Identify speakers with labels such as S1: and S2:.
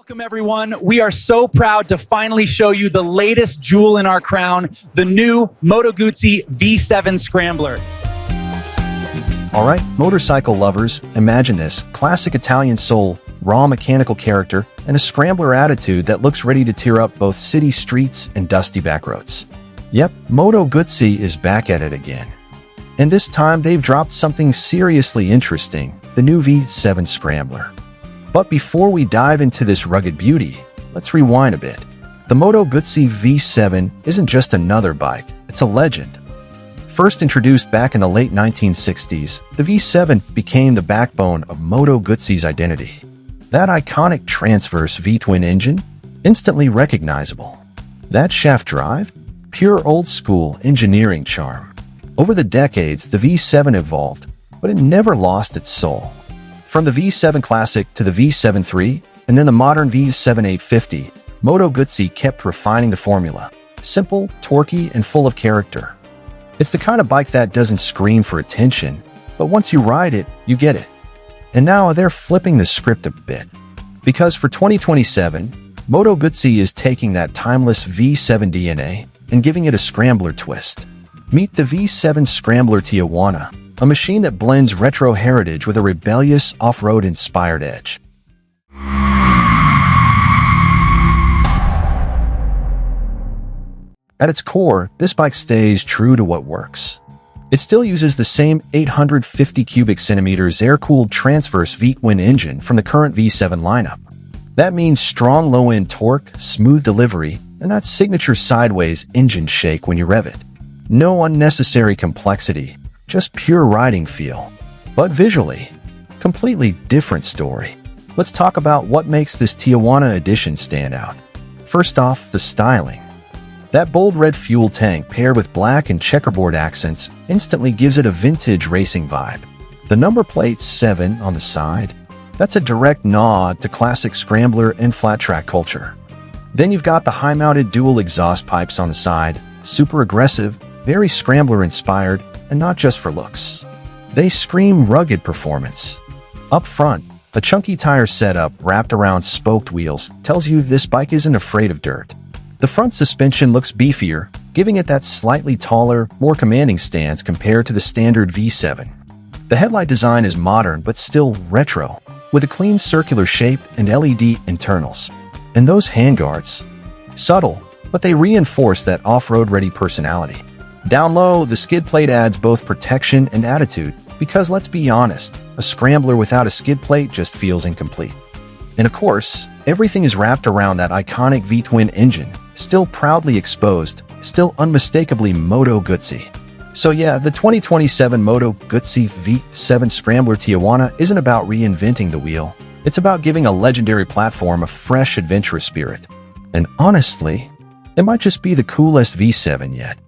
S1: Welcome, everyone. We are so proud to finally show you the latest jewel in our crown, the new Moto Guzzi V7 Scrambler.
S2: All right, motorcycle lovers, imagine this. Classic Italian soul, raw mechanical character, and a scrambler attitude that looks ready to tear up both city streets and dusty back roads. Yep, Moto Guzzi is back at it again. And this time they've dropped something seriously interesting, the new V7 Scrambler. But before we dive into this rugged beauty, let's rewind a bit. The Moto Guzzi V7 isn't just another bike, it's a legend. First introduced back in the late 1960s, the V7 became the backbone of Moto Guzzi's identity. That iconic transverse V-twin engine, instantly recognizable. That shaft drive, pure old-school engineering charm. Over the decades, the V7 evolved, but it never lost its soul. From the V7 Classic to the V7 III, and then the modern V7 850, Moto Guzzi kept refining the formula. Simple, torquey, and full of character. It's the kind of bike that doesn't scream for attention, but once you ride it, you get it. And now they're flipping the script a bit. Because for 2027, Moto Guzzi is taking that timeless V7 DNA and giving it a scrambler twist. Meet the V7 Scrambler Tijuana, a machine that blends retro heritage with a rebellious off-road inspired edge. At its core, this bike stays true to what works. It still uses the same 850 cubic centimeters air-cooled transverse V-twin engine from the current V7 lineup. That means strong low-end torque, smooth delivery, and that signature sideways engine shake when you rev it. No unnecessary complexity, just pure riding feel. But visually, completely different story. Let's talk about what makes this Tijuana edition stand out. First off, the styling. That bold red fuel tank paired with black and checkerboard accents instantly gives it a vintage racing vibe. The number plate 7 on the side, that's a direct nod to classic scrambler and flat track culture. Then you've got the high-mounted dual exhaust pipes on the side, super aggressive, very scrambler inspired, and not just for looks. They scream rugged performance. Up front, a chunky tire setup wrapped around spoked wheels tells you this bike isn't afraid of dirt. The front suspension looks beefier, giving it that slightly taller, more commanding stance compared to the standard V7. The headlight design is modern but still retro, with a clean circular shape and LED internals. And those handguards? Subtle, but they reinforce that off-road ready personality. Down low, the skid plate adds both protection and attitude, because let's be honest, a scrambler without a skid plate just feels incomplete. And of course, everything is wrapped around that iconic V-twin engine, still proudly exposed, still unmistakably Moto Guzzi. So yeah, the 2027 Moto Guzzi V7 Scrambler Tijuana isn't about reinventing the wheel, it's about giving a legendary platform a fresh adventurous spirit. And honestly, it might just be the coolest V7 yet.